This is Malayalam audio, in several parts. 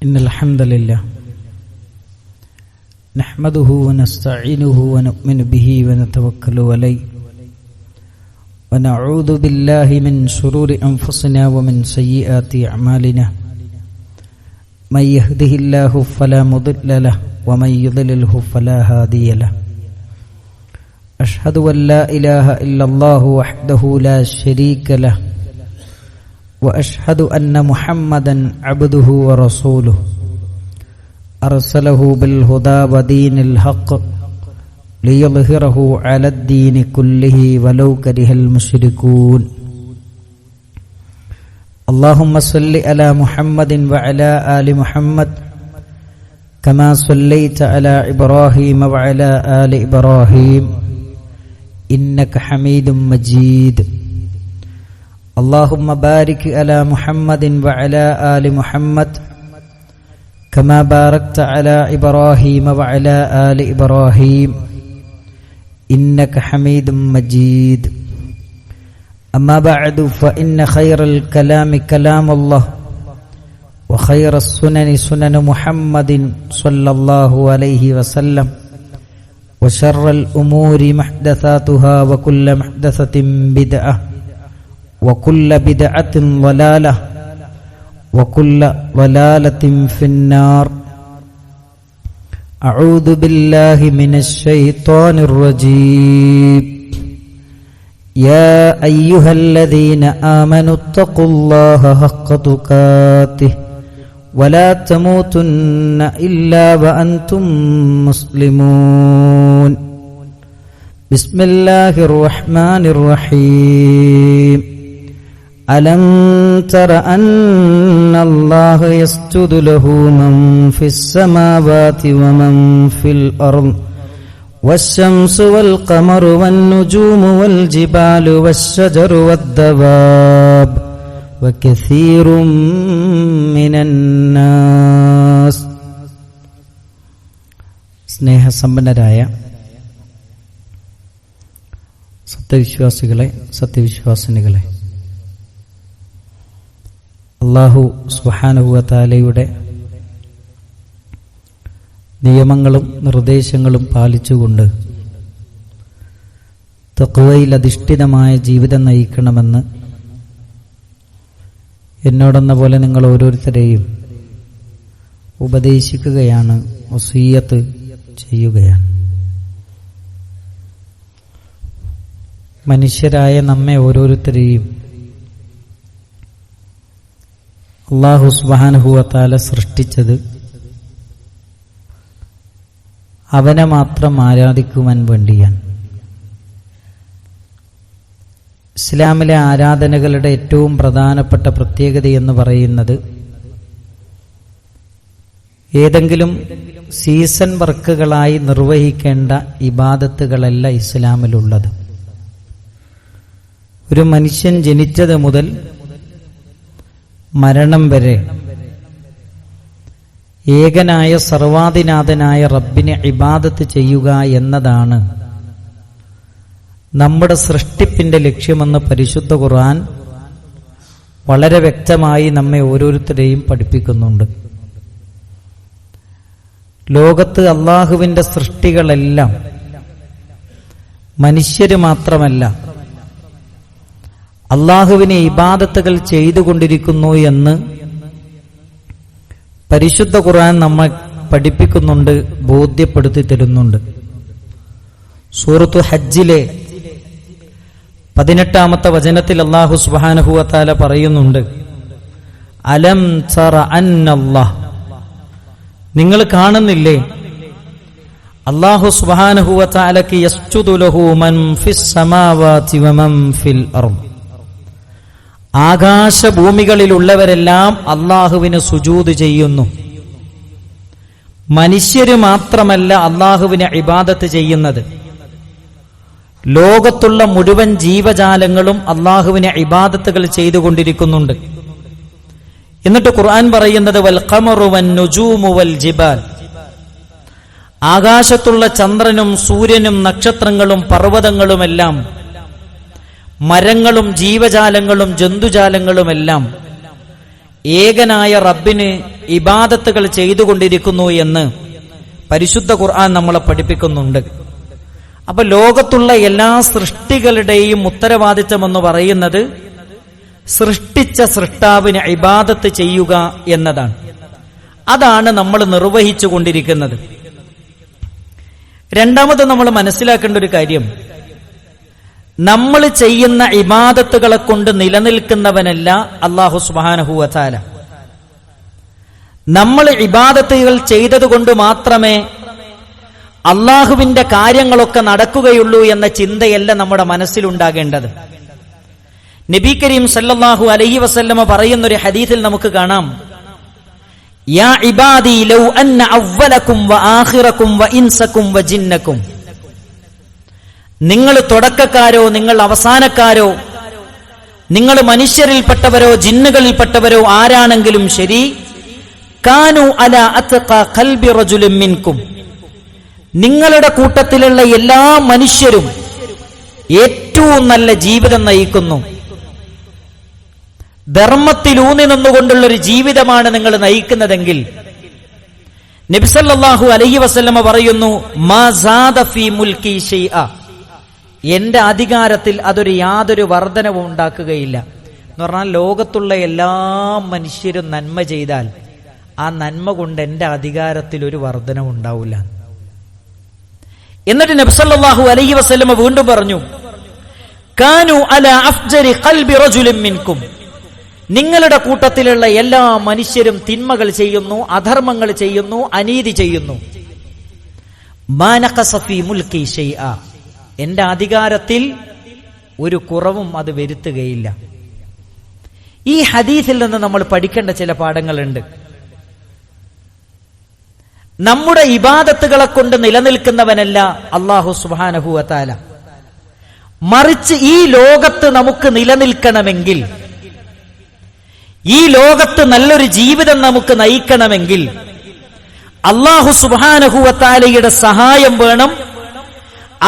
إن الحمد لله نحمده ونستعينه ونؤمن به ونتوكل عليه ونعوذ بالله من شرور أنفسنا ومن سيئات أعمالنا من يهده الله فلا مضل له ومن يضلله فلا هادي له أشهد أن لا إله إلا الله وحده لا شريك له وأشهد أن محمدا عبده ورسوله أرسله بالهدى ودين الحق ليظهره على الدين كله ولو كره المشركون اللهم صل على محمد وعلى آل محمد كما صليت على إبراهيم وعلى آل إبراهيم إنك حميد مجيد اللهم بارك على محمد وعلى آل محمد كما باركت على إبراهيم وعلى آل إبراهيم إنك حميد مجيد أما بعد فإن خير الكلام كلام الله وخير السنن سنن محمد صلى الله عليه وسلم وشر الأمور محدثاتها وكل محدثة بدعة وكل بدعة ضلالة وكل ضلالة في النار أعوذ بالله من الشيطان الرجيم يا أيها الذين آمنوا اتقوا الله حق تقاته ولا تموتن إلا وأنتم مسلمون بسم الله الرحمن الرحيم ألم تر أن الله يسجد له من في السماوات ومن في الأرض والشمس والقمر والنجوم والجبال والشجر والدواب وكثير من الناس സ്നേഹസമ്പന്നരായ സത്യവിശ്വാസികളെ സത്യവിശ്വാസിനികളെ, അല്ലാഹു സുബ്ഹാനഹു വ തആലയുടെ നിയമങ്ങളും നിർദ്ദേശങ്ങളും പാലിച്ചുകൊണ്ട് തഖ്വയിൽ അധിഷ്ഠിതമായ ജീവിതം നയിക്കണമെന്ന് എന്നോടെന്ന പോലെ നിങ്ങൾ ഓരോരുത്തരെയും ഉപദേശിക്കുകയാണ്, വസിയ്യത്ത് ചെയ്യുകയാണ്. മനുഷ്യരായ നമ്മെ ഓരോരുത്തരെയും അല്ലാഹു സുബ്ഹാനഹു വ തആല സൃഷ്ടിച്ചത് അവനെ മാത്രം ആരാധിക്കുവാൻ വേണ്ടിയാണ്. ഇസ്ലാമിലെ ആരാധനകളുടെ ഏറ്റവും പ്രധാനപ്പെട്ട പ്രത്യേകത എന്ന് പറയുന്നത് ഏതെങ്കിലും സീസൺ വർക്കുകളായി നിർവഹിക്കേണ്ട ഇബാദത്തുകളല്ല ഇസ്ലാമിലുള്ളത്. ഒരു മനുഷ്യൻ ജനിച്ചത് മുതൽ മരണം വരെ ഏകനായ സർവാധിനാഥനായ റബ്ബിനെ ഇബാദത്ത് ചെയ്യുക എന്നതാണ് നമ്മുടെ സൃഷ്ടിപ്പിന്റെ ലക്ഷ്യമെന്ന് പരിശുദ്ധ ഖുർആൻ വളരെ വ്യക്തമായി നമ്മെ ഓരോരുത്തരെയും പഠിപ്പിക്കുന്നുണ്ട്. ലോകത്ത് അള്ളാഹുവിന്റെ സൃഷ്ടികളെല്ലാം മനുഷ്യര് മാത്രമല്ല അള്ളാഹുവിനെ ഇബാദത്തുകൾ ചെയ്തുകൊണ്ടിരിക്കുന്നു എന്ന് പരിശുദ്ധ ഖുർആൻ നമ്മെ പഠിപ്പിക്കുന്നുണ്ട്, ബോധ്യപ്പെടുത്തി തരുന്നുണ്ട്. സൂറത്തു ഹജ്ജിലെ 18-ാമത്തെ വചനത്തിൽ അല്ലാഹു സുബ്ഹാനഹു വ തആല പറയുന്നുണ്ട്, അലം തറ അന്നല്ലാഹ്, നിങ്ങൾ കാണുന്നില്ലേ അല്ലാഹു സുബ്ഹാനഹു വ തആലക്ക് യസ്ജുദു ലഹു മൻ ഫിസ് സമാവാതി വമൻ ഫിൽ അർദ്, ആകാശഭൂമികളിലുള്ളവരെല്ലാം അള്ളാഹുവിന് സുജൂദ് ചെയ്യുന്നു. മനുഷ്യര് മാത്രമല്ല അള്ളാഹുവിനെ ഇബാദത്ത് ചെയ്യുന്നത്, ലോകത്തുള്ള മുഴുവൻ ജീവജാലങ്ങളും അള്ളാഹുവിനെ ഇബാദത്തുകൾ ചെയ്തുകൊണ്ടിരിക്കുന്നുണ്ട്. എന്നിട്ട് ഖുർആൻ പറയുന്നത് വൽ ഖമറു വൻ നുജൂമു വൽ ജിബാൽ, ആകാശത്തുള്ള ചന്ദ്രനും സൂര്യനും നക്ഷത്രങ്ങളും പർവ്വതങ്ങളുമെല്ലാം മരങ്ങളും ജീവജാലങ്ങളും ജന്തുജാലങ്ങളുമെല്ലാം ഏകനായ റബ്ബിന് ഇബാദത്തുകൾ ചെയ്തുകൊണ്ടിരിക്കുന്നു എന്ന് പരിശുദ്ധ ഖുർആൻ നമ്മളെ പഠിപ്പിക്കുന്നുണ്ട്. അപ്പൊ ലോകത്തുള്ള എല്ലാ സൃഷ്ടികളുടെയും ഉത്തരവാദിത്തമെന്ന് പറയുന്നത് സൃഷ്ടിച്ച സൃഷ്ടാവിന് ഇബാദത്ത് ചെയ്യുക എന്നതാണ്. അതാണ് നമ്മൾ നിർവഹിച്ചു കൊണ്ടിരിക്കുന്നത്. രണ്ടാമത് നമ്മൾ മനസ്സിലാക്കേണ്ട ഒരു കാര്യം, നമ്മൾ ചെയ്യുന്ന ഇബാദത്തുകളെ കൊണ്ട് നിലനിൽക്കുന്നവനല്ല അല്ലാഹു സുബ്ഹാനഹു വ തആല. നമ്മൾ ഇബാദത്തുകൾ ചെയ്തതുകൊണ്ട് മാത്രമേ അള്ളാഹുവിന്റെ കാര്യങ്ങളൊക്കെ നടക്കുകയുള്ളൂ എന്ന ചിന്തയല്ല നമ്മുടെ മനസ്സിലുണ്ടാകേണ്ടത്. നബി കരീം സല്ലല്ലാഹു അലൈഹി വസല്ലമ പറയുന്നൊരു ഹദീസിൽ നമുക്ക് കാണാം, യാ ഇബാദി ലൗ അന്ന അവ്വലക്കും വ ആഖിറക്കും വ ഇൻസക്കും വ ജിന്നക്കും, നിങ്ങൾ തുടക്കക്കാരോ നിങ്ങൾ അവസാനക്കാരോ, നിങ്ങൾ മനുഷ്യരിൽപ്പെട്ടവരോ ജിന്നുകളിൽപ്പെട്ടവരോ ആരാണെങ്കിലും ശരി, കാനു അലാ അത്ഖ ഖൽബി റജുലിൻ മിൻകും, നിങ്ങളുടെ കൂട്ടത്തിലുള്ള എല്ലാ മനുഷ്യരും ഏറ്റവും നല്ല ജീവിതം നയിക്കുന്നു, ധർമ്മത്തിലൂന്നി നിന്നുകൊണ്ടുള്ളൊരു ജീവിതമാണ് നിങ്ങൾ നയിക്കുന്നതെങ്കിൽ നബി സല്ലല്ലാഹു അലൈഹി വസല്ലമ പറയുന്നു, മാ സാദ ഫീ മുൽക്കി ശൈഅ, എന്റെ അധികാരത്തിൽ അതൊരു യാതൊരു വർധനവും ഉണ്ടാക്കുകയില്ല. എന്ന് പറഞ്ഞാൽ ലോകത്തുള്ള എല്ലാ മനുഷ്യരും നന്മ ചെയ്താൽ ആ നന്മ കൊണ്ട് എന്റെ അധികാരത്തിൽ ഒരു വർധനവും ഉണ്ടാവില്ല. എന്നിട്ട് നബി സല്ലല്ലാഹു അലൈഹി വസല്ലമ വീണ്ടും പറഞ്ഞു, കാനു അലാ അഫ്ജരി ഖൽബി റജുലിൻ മിൻകും, നിങ്ങളുടെ കൂട്ടത്തിലുള്ള എല്ലാ മനുഷ്യരും തിന്മകൾ ചെയ്യുന്നു, അധർമ്മങ്ങൾ ചെയ്യുന്നു, അനീതി ചെയ്യുന്നു. മാ നഖസ ഫീ മുൽക്കി ശൈഅ, എന്റെ അധികാരത്തിൽ ഒരു കുറവും അത് വരുത്തുകയില്ല. ഈ ഹദീസിൽ നിന്ന് നമ്മൾ പഠിക്കേണ്ട ചില പാഠങ്ങളുണ്ട്. നമ്മുടെ ഇബാദത്തുകളെ കൊണ്ട് നിലനിൽക്കുന്നവനല്ല അല്ലാഹു സുബ്ഹാനഹു വ തആല. മറിച്ച് ഈ ലോകത്ത് നമുക്ക് നിലനിൽക്കണമെങ്കിൽ, ഈ ലോകത്ത് നല്ലൊരു ജീവിതം നമുക്ക് നയിക്കണമെങ്കിൽ അല്ലാഹു സുബ്ഹാനഹു വ തആലയുടെ സഹായം വേണം,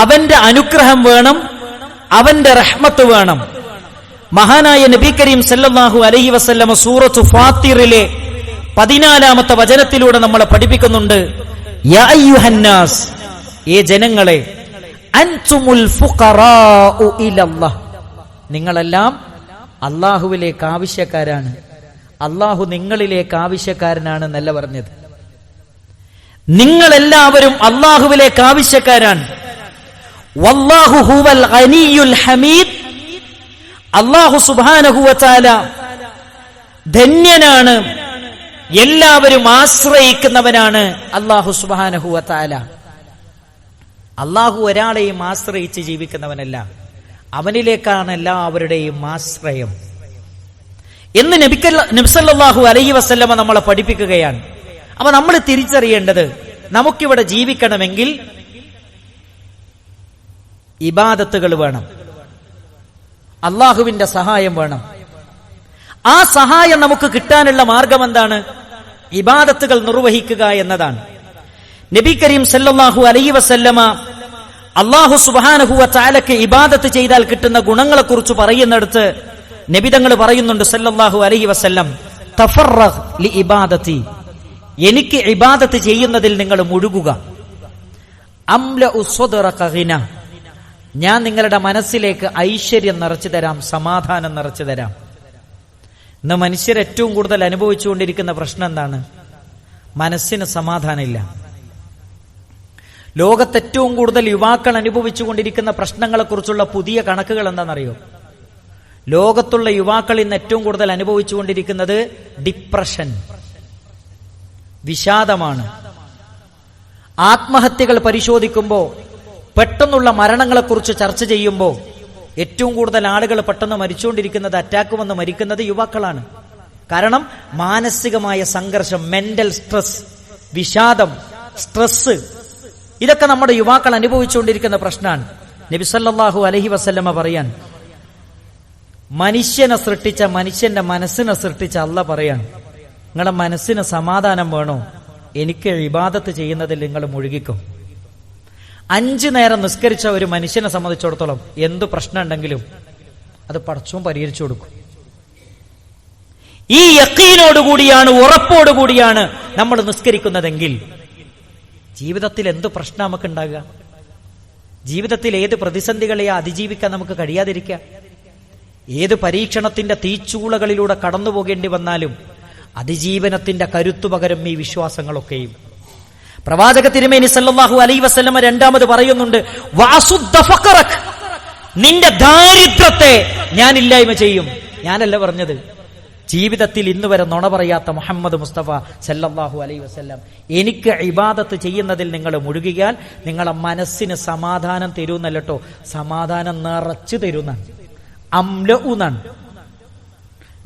അവന്റെ അനുഗ്രഹം വേണം, അവന്റെ റഹ്മത്ത് വേണം. മഹാനായ നബി കരീം സല്ലല്ലാഹു അലൈഹി വസല്ലമ സൂറത്തു ഫാത്തിറിലെ 14-ാമത്തെ വചനത്തിലൂടെ നമ്മളെ പഠിപ്പിക്കുന്നുണ്ട്, യാ അയ്യുഹന്നാസ്, ഏ ജനങ്ങളെ, അൻതുമുൽ ഫുഖറാഉ ഇലല്ലാഹ്, നിങ്ങളെല്ലാം അല്ലാഹുവിലേക്ക് ആവശ്യക്കാരാണ്, അല്ലാഹു നിങ്ങളിലേക്ക് ആവശ്യക്കാരനാണ് എന്നല്ല പറഞ്ഞത്. നിങ്ങളെല്ലാവരും അല്ലാഹുവിലേക്ക് ആവശ്യക്കാരാണ്. വല്ലാഹു ഹുവൽ ഗനിയുൽ ഹമീദ്, അല്ലാഹു സുബ്ഹാനഹു വ തആല ധന്യനാണ്, എല്ലാവരും ആശ്രയിക്കുന്നവനാണ് അല്ലാഹു സുബ്ഹാനഹു വ തആല. അല്ലാഹു ഒരാളെയും ആശ്രയിച്ച് ജീവിക്കുന്നവനല്ല, അവനിലേക്കാണ് എല്ലാവരുടെയും ആശ്രയം എന്ന് നബി സല്ലല്ലാഹു അലൈഹി വസല്ലമ നമ്മളെ പഠിപ്പിക്കുകയാണ്. അപ്പൊ നമ്മൾ തിരിച്ചറിയേണ്ടത്, നമുക്കിവിടെ ജീവിക്കണമെങ്കിൽ ഇബാദത്തുകൾ വേണം, അള്ളാഹുവിന്റെ സഹായം വേണം. ആ സഹായം നമുക്ക് കിട്ടാനുള്ള മാർഗം എന്താണ്? ഇബാദത്തുകൾ നിർവഹിക്കുക എന്നതാണ്. നബി കരീം സല്ലല്ലാഹു അലൈഹി വസല്ലമ അല്ലാഹു സുബ്ഹാനഹു വ തആലക്ക് ഇബാദത്ത് ചെയ്താൽ കിട്ടുന്ന ഗുണങ്ങളെ കുറിച്ച് പറയുന്നിടത്ത് നബി തങ്ങൾ പറയുന്നുണ്ട് സല്ലല്ലാഹു അലൈഹി വസല്ലം, തഫറഗ് ലി ഇബാദത്തി, എനിക്ക് ഇബാദത്ത് ചെയ്യുന്നതിൽ നിങ്ങൾ മുഴുകുക. അംലഉ സ്വദ്റക ഗിന, ഞാൻ നിങ്ങളുടെ മനസ്സിലേക്ക് ഐശ്വര്യം നിറച്ചു തരാം, സമാധാനം നിറച്ചു തരാം. ഇന്ന് മനുഷ്യർ ഏറ്റവും കൂടുതൽ അനുഭവിച്ചുകൊണ്ടിരിക്കുന്ന പ്രശ്നം എന്താണ്? മനസ്സിന് സമാധാനമില്ല. ലോകത്ത് ഏറ്റവും കൂടുതൽ യുവാക്കൾ അനുഭവിച്ചുകൊണ്ടിരിക്കുന്ന പ്രശ്നങ്ങളെക്കുറിച്ചുള്ള പുതിയ കണക്കുകൾ എന്താണെന്നറിയോ? ലോകത്തുള്ള യുവാക്കൾ ഇന്ന് ഏറ്റവും കൂടുതൽ അനുഭവിച്ചുകൊണ്ടിരിക്കുന്നത് ഡിപ്രഷൻ, വിഷാദമാണ്. ആത്മഹത്യകൾ പരിശോധിക്കുമ്പോൾ, പെട്ടെന്നുള്ള മരണങ്ങളെക്കുറിച്ച് ചർച്ച ചെയ്യുമ്പോൾ ഏറ്റവും കൂടുതൽ ആളുകൾ പെട്ടെന്ന് മരിച്ചുകൊണ്ടിരിക്കുന്നത്, അറ്റാക്ക് വന്ന് മരിക്കുന്നത് യുവാക്കളാണ്. കാരണം മാനസികമായ സംഘർഷം, മെന്റൽ സ്ട്രെസ്, വിഷാദം, സ്ട്രെസ്, ഇതൊക്കെ നമ്മുടെ യുവാക്കൾ അനുഭവിച്ചുകൊണ്ടിരിക്കുന്ന പ്രശ്നമാണ്. നബി സല്ലല്ലാഹു അലൈഹി വസല്ലമ പറയാൻ, മനുഷ്യനെ സൃഷ്ടിച്ച, മനുഷ്യന്റെ മനസ്സിനെ സൃഷ്ടിച്ച അല്ലാഹ് പറയാൻ, നിങ്ങളുടെ മനസ്സിന് സമാധാനം വേണോ? എനിക്ക് ഇബാദത്ത് ചെയ്യുന്നതിൽ നിങ്ങൾ മുഴുകിക്കും. 5 നേരം നിസ്കരിച്ച ഒരു മനുഷ്യനെ സംബന്ധിച്ചിടത്തോളം എന്തു പ്രശ്നം ഉണ്ടെങ്കിലും അത് പടച്ചോൻ പരിഹരിച്ചു കൊടുക്കും. ഈ യഖീനോടുകൂടിയാണ്, ഉറപ്പോടുകൂടിയാണ് നമ്മൾ നിസ്കരിക്കുന്നതെങ്കിൽ ജീവിതത്തിൽ എന്ത് പ്രശ്നം നമുക്ക് ഉണ്ടാകുക? ജീവിതത്തിൽ ഏത് പ്രതിസന്ധികളെ അതിജീവിക്കാൻ നമുക്ക് കഴിയാതിരിക്കുക? ഏത് പരീക്ഷണത്തിന്റെ തീച്ചൂളകളിലൂടെ കടന്നു പോകേണ്ടി വന്നാലും അതിജീവനത്തിന്റെ കരുത്തു പകരം ഈ വിശ്വാസങ്ങളൊക്കെയും. പ്രവാചക തിരുമേനി സല്ലല്ലാഹു അലൈഹി വസല്ലമ രണ്ടാമത് പറയുന്നുണ്ട്, വഅസുദ്ദ ഫഖറക്, നിന്റെ ദാരിദ്ര്യത്തെ ഞാൻ ഇല്ലായ്മ ചെയ്യും. ഞാനല്ല പറഞ്ഞത്, ജീവിതത്തിൽ ഇന്ന് വരെ നുണ പറയാത്ത മുഹമ്മദ് മുസ്തഫ സല്ലല്ലാഹു അലൈഹി വസല്ലം, എനിക്ക് ഇബാദത്ത് ചെയ്യുന്നതിൽ നിങ്ങൾ മുഴുകിയാൽ നിങ്ങളെ മനസ്സിന് സമാധാനം തരുന്നല്ലോ, സമാധാനം നിറച്ചു തരുന്നാണ്, അംലഉന്നാണ്.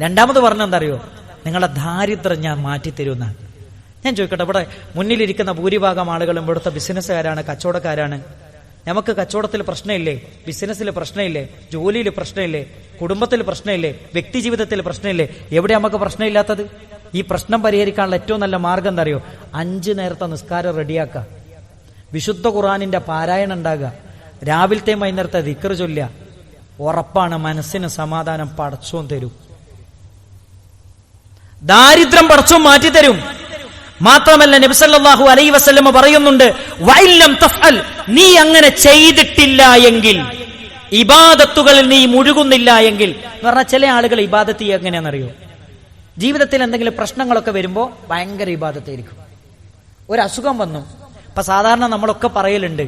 രണ്ടാമത് പറഞ്ഞെന്താ അറിയോ? നിങ്ങളെ ദാരിദ്ര്യം ഞാൻ മാറ്റിത്തരുന്നാണ്. ഞാൻ ചോദിക്കട്ടെ, ഇവിടെ മുന്നിലിരിക്കുന്ന ഭൂരിഭാഗം ആളുകളും ഇവിടുത്തെ ബിസിനസ്സുകാരാണ്, കച്ചവടക്കാരാണ്. നമുക്ക് കച്ചവടത്തിൽ പ്രശ്നമില്ലേ? ബിസിനസ്സിൽ പ്രശ്നമില്ലേ? ജോലിയിൽ പ്രശ്നമില്ലേ? കുടുംബത്തിൽ പ്രശ്നമില്ലേ? വ്യക്തി ജീവിതത്തിൽ പ്രശ്നമില്ലേ? എവിടെ നമുക്ക് പ്രശ്നമില്ലാത്തത്? ഈ പ്രശ്നം പരിഹരിക്കാനുള്ള ഏറ്റവും നല്ല മാർഗം എന്താ അറിയോ? 5 നേരത്തെ നിസ്കാരം റെഡിയാക്കുക, വിശുദ്ധ ഖുർആനിന്റെ പാരായണം ഉണ്ടാകുക, രാവിലത്തെയും വൈകുന്നേരത്തെ ദിക്ർ ചൊല്ലുക. ഉറപ്പാണ് മനസ്സിന് സമാധാനം പടച്ചോൻ തരും, ദാരിദ്ര്യം പടച്ചോൻ മാറ്റിത്തരും. മാത്രമല്ല നബി സല്ലല്ലാഹു അലൈഹി വസല്ലം പറയുന്നുണ്ട്, വഇല്ലം തഫ്അൽ, നീ അങ്ങനെ ചെയ്തിട്ടില്ല എങ്കിൽ, ഇബാദത്തുകളിൽ നീ മുഴുകുന്നില്ല എങ്കിൽ എന്ന് പറഞ്ഞാൽ, ചില ആളുകൾ ഇബാദത്ത് എങ്ങനെയാണെന്നറിയോ? ജീവിതത്തിൽ എന്തെങ്കിലും പ്രശ്നങ്ങളൊക്കെ വരുമ്പോൾ ഭയങ്കര ഇബാദത്തായിരിക്കും. ഒരു അസുഖം വന്നു, ഇപ്പൊ സാധാരണ നമ്മളൊക്കെ പറയലുണ്ട്,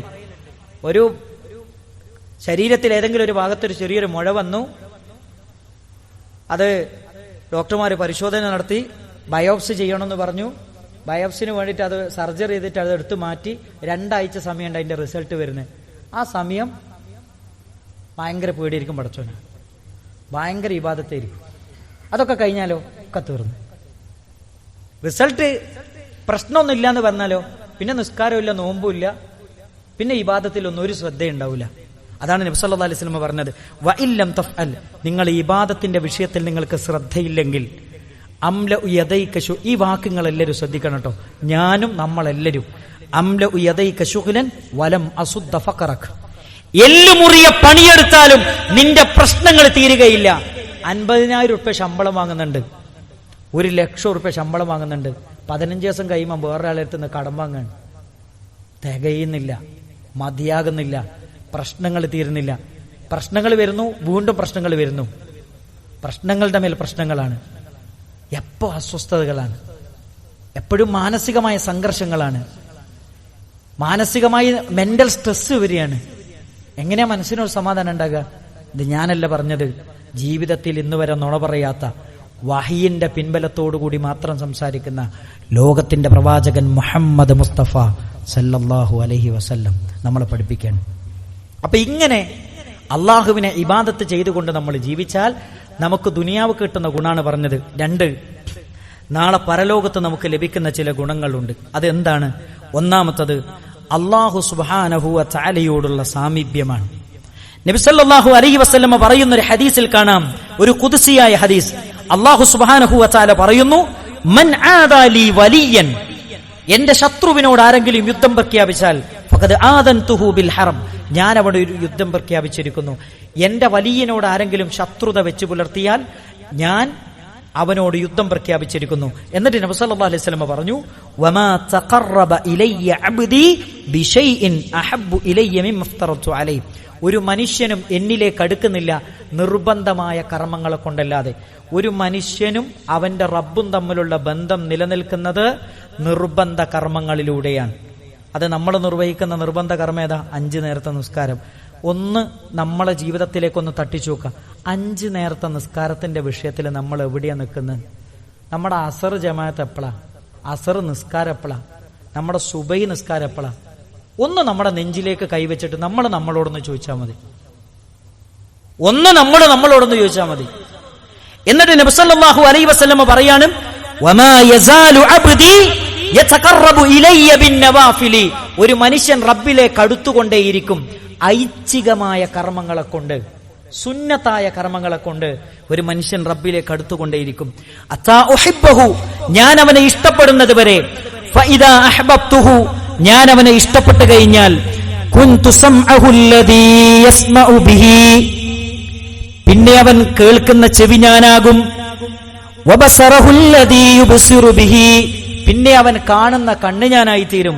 ഒരു ശരീരത്തിൽ ഏതെങ്കിലും ഒരു ഭാഗത്തൊരു ചെറിയൊരു മുഴ വന്നു, അത് ഡോക്ടർമാർ പരിശോധന നടത്തി ബയോപ്സി ചെയ്യണമെന്ന് പറഞ്ഞു. ബയോപ്സിന് വേണ്ടിയിട്ട് അത് സർജറി ചെയ്തിട്ട് അത് എടുത്തു മാറ്റി 2 ആഴ്ച സമയമുണ്ട് അതിന്റെ റിസൾട്ട് വരുന്നത്. ആ സമയം ഭയങ്കര പേടിയിരിക്കും പടച്ചോന്, ഭയങ്കര ഇബാദത്തായിരിക്കും. അതൊക്കെ കഴിഞ്ഞാലോ ഒക്കെ തീർന്നു. റിസൾട്ട് പ്രശ്നമൊന്നും ഇല്ലാന്ന് പറഞ്ഞാലോ പിന്നെ നിസ്കാരമില്ല, നോമ്പുമില്ല, പിന്നെ ഇബാദത്തിലൊന്നും ഒരു ശ്രദ്ധയുണ്ടാവില്ല. അതാണ് നബി സല്ലല്ലാഹു അലൈഹി വസല്ലം പറഞ്ഞത്, വഇല്ലം തഫ്അൽ, നിങ്ങൾ ഇബാദത്തിന്റെ വിഷയത്തിൽ നിങ്ങൾക്ക് ശ്രദ്ധയില്ലെങ്കിൽ, അംലഉ യദൈക, ഈ വാക്കുകൾ എല്ലാവരും ശ്രദ്ധിക്കണം കേട്ടോ, ഞാനും നമ്മളെല്ലാവരും. അംലഉ യദൈക ശുഗ്ലൻ വലം അസുദ്ദ ഫഖറക്, എല്ലുമുറിയ പണിയെടുത്താലും നിന്റെ പ്രശ്നങ്ങൾ തീരുകയില്ല. 50,000 ഉറുപ്പ്യ ശമ്പളം വാങ്ങുന്നുണ്ട്, 1,00,000 ഉറുപ്പ്യ ശമ്പളം വാങ്ങുന്നുണ്ട്, 15 ദിവസം കഴിയുമ്പോൾ വേറൊരാളെ അടുത്ത് കടം വാങ്ങാണ്, തികയുന്നില്ല, മതിയാകുന്നില്ല, പ്രശ്നങ്ങൾ തീരുന്നില്ല. പ്രശ്നങ്ങൾ വരുന്നു, വീണ്ടും പ്രശ്നങ്ങൾ വരുന്നു, പ്രശ്നങ്ങളുടെ മേൽ പ്രശ്നങ്ങളാണ്, എപ്പോ അസ്വസ്ഥതകളാണ്, എപ്പോഴും മാനസികമായ സംഘർഷങ്ങളാണ്, മാനസികമായി മെന്റൽ സ്ട്രെസ് വരികയാണ്. എങ്ങനെയാ മനസ്സിനൊരു സമാധാനം ഉണ്ടാകുക? ഇത് ഞാനല്ല പറഞ്ഞത്, ജീവിതത്തിൽ ഇന്ന് വരെ നുണ പറയാത്ത, വഹിയിന്റെ പിൻബലത്തോടുകൂടി മാത്രം സംസാരിക്കുന്ന ലോകത്തിന്റെ പ്രവാചകൻ മുഹമ്മദ് മുസ്തഫ സല്ലല്ലാഹു അലൈഹി വസല്ലം നമ്മളെ പഠിപ്പിക്കുകയാണ്. അപ്പൊ ഇങ്ങനെ അള്ളാഹുവിനെ ഇബാദത്ത് ചെയ്തുകൊണ്ട് നമ്മൾ ജീവിച്ചാൽ നമുക്ക് ദുനിയാവ് കിട്ടുന്ന ഗുണാണ് പറഞ്ഞത്. 2, നാളെ പരലോകത്ത് നമുക്ക് ലഭിക്കുന്ന ചില ഗുണങ്ങളുണ്ട്. അതെന്താണ്? ഒന്നാമത്തത് അല്ലാഹു സുബ്ഹാനഹു വ തആലയോടുള്ള സാമീപ്യമാണ്. നബി സല്ലല്ലാഹു അലൈഹി വസല്ലം പറയുന്ന ഒരു ഹദീസിൽ കാണാം, ഒരു ഖുദ്സിയായ ഹദീസ്. അല്ലാഹു സുബ്ഹാനഹു വ തആല പറയുന്നു, മൻ ആദാ ലി വലിയൻ, എന്റെ ശത്രുവിനോട് ആരെങ്കിലും യുദ്ധം പ്രഖ്യാപിച്ചാൽ ഫഖദ് ആദൻതുഹു ബിൽ ഹറം, ഞാൻ അവിടെ ഒരു യുദ്ധം പ്രഖ്യാപിച്ചിരിക്കുന്നു. എന്റെ വലിയനോട് ആരെങ്കിലും ശത്രുത വെച്ച് പുലർത്തിയാൽ ഞാൻ അവനോട് യുദ്ധം പ്രഖ്യാപിച്ചിരിക്കുന്നു. എന്നിട്ട് നബി സല്ലല്ലാഹു അലൈഹി വസല്ലം പറഞ്ഞു, വമാ തഖറബ ഇലയ്യ അബ്ദി ബിശൈഇൻ അഹബ്ബു ഇലയ്യ മിമ്മ അഫ്തറതു അലൈഹി, ഒരു മനുഷ്യനും എന്നിലേക്ക് അടുക്കുന്നില്ല നിർബന്ധമായ കർമ്മങ്ങളെ കൊണ്ടല്ലാതെ. ഒരു മനുഷ്യനും അവന്റെ റബ്ബും തമ്മിലുള്ള ബന്ധം നിലനിൽക്കുന്നത് നിർബന്ധ കർമ്മങ്ങളിലൂടെയാണ്. അത് നമ്മൾ നിർവഹിക്കുന്ന നിർബന്ധ കർമ്മം ഏതാ? 5 നേരത്തെ നിസ്കാരം. ഒന്ന് നമ്മളെ ജീവിതത്തിലേക്കൊന്ന് തട്ടിച്ചു നോക്കുക. 5 നേരത്തെ നിസ്കാരത്തിന്റെ വിഷയത്തിൽ നമ്മൾ എവിടെയാ നിൽക്കുന്നത്? നമ്മുടെ അസർ ജമാഅത്ത് എപ്പോഴാ? അസർ നിസ്കാരം എപ്പോഴാ? നമ്മുടെ സുബൈ നിസ്കാരം എപ്പോഴാ? ഒന്ന് നമ്മുടെ നെഞ്ചിലേക്ക് കൈവച്ചിട്ട് നമ്മൾ നമ്മളോടൊന്ന് ചോദിച്ചാൽ മതി. ഒന്ന് നമ്മളോടൊന്ന് ചോദിച്ചാൽ മതി. എന്നിട്ട് നബി സല്ലല്ലാഹു അലൈഹി വസല്ലം പറയാണ്, വമാ യസാലു അബ്ദി യതഖറബു ഇലയ്യ ബിന്നവാഫിലി, ഒരു മനുഷ്യൻ റബ്ബിലേക്ക് അടുത്തുകൊണ്ടേയിരിക്കും ഐച്ഛികമായ കർമ്മങ്ങളെ കൊണ്ട്, സുന്നത്തായ കർമ്മങ്ങളെ കൊണ്ട് ഒരു മനുഷ്യൻ റബ്ബിലേക്ക് അടുത്തുകൊണ്ടേയിരിക്കും. അത്താ ഉഹിബ്ബഹു, ഞാൻ അവനെ ഇഷ്ടപ്പെടുന്നത് വരെ. ഫഇദാ അഹ്ബബ്തുഹു, ഞാൻ അവനെ ഇഷ്ടപ്പെട്ടു കഴിഞ്ഞാൽ കുൻതു സംഅഹു അല്ലദീ യസ്മഉ ബിഹി, പിന്നെ അവൻ കേൾക്കുന്ന ചെവി ഞാനാകും. വബസറഹുല്ലദീ യുബ്സിറു ബിഹി, പിന്നെ അവൻ കാണുന്ന കണ്ണ് ഞാനായി തീരും.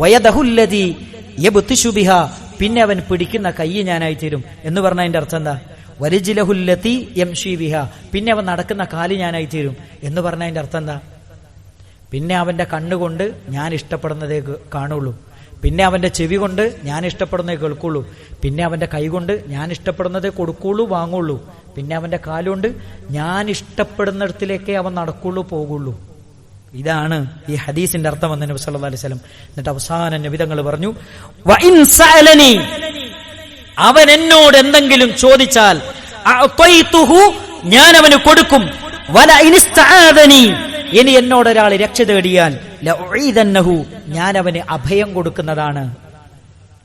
വയദഹുല്ലദീ യബ്തിശു ബിഹാ, പിന്നെ അവൻ പിടിക്കുന്ന കൈ ഞാനായി തീരും. എന്ന് പറഞ്ഞ അതിന്റെ അർത്ഥം എന്താ? വരിജ്ലഹുല്ലതീ യംശി ബിഹാ, പിന്നെ അവൻ നടക്കുന്ന കാല് ഞാനായി തീരും. എന്ന് പറഞ്ഞ അതിന്റെ അർത്ഥം എന്താ? പിന്നെ അവന്റെ കണ്ണുകൊണ്ട് ഞാൻ ഇഷ്ടപ്പെടുന്നതേ കാണുള്ളൂ, പിന്നെ അവന്റെ ചെവി കൊണ്ട് ഞാൻ ഇഷ്ടപ്പെടുന്നതേ കേൾക്കുള്ളൂ, പിന്നെ അവന്റെ കൈ കൊണ്ട് ഞാൻ ഇഷ്ടപ്പെടുന്നതേ കൊടുക്കുള്ളൂ വാങ്ങുള്ളൂ, പിന്നെ അവന്റെ കാലുകൊണ്ട് ഞാൻ ഇഷ്ടപ്പെടുന്നിടത്തിലേക്കേ അവൻ നടക്കുള്ളൂ പോകുള്ളൂ. ഇതാണ് ഈ ഹദീസിന്റെ അർത്ഥം എന്ന് നബി സല്ലല്ലാഹു അലൈഹി വസല്ലം. എന്നിട്ട് അവസാന നബി തങ്ങൾ പറഞ്ഞു, വഇൻ സഅലനി, അവൻ എന്നോട് എന്തെങ്കിലും ചോദിച്ചാൽ അഅതൈതുഹു, ഞാൻ അവന് കൊടുക്കും. വലഇൻ ഇസ്തആദനി, ഇനി എന്നോട് ഒരാൾ രക്ഷ തേടിയാൽ ലഉഈദന്നഹു, ഞാൻ അവന് അഭയം കൊടുക്കുന്നതാണ്.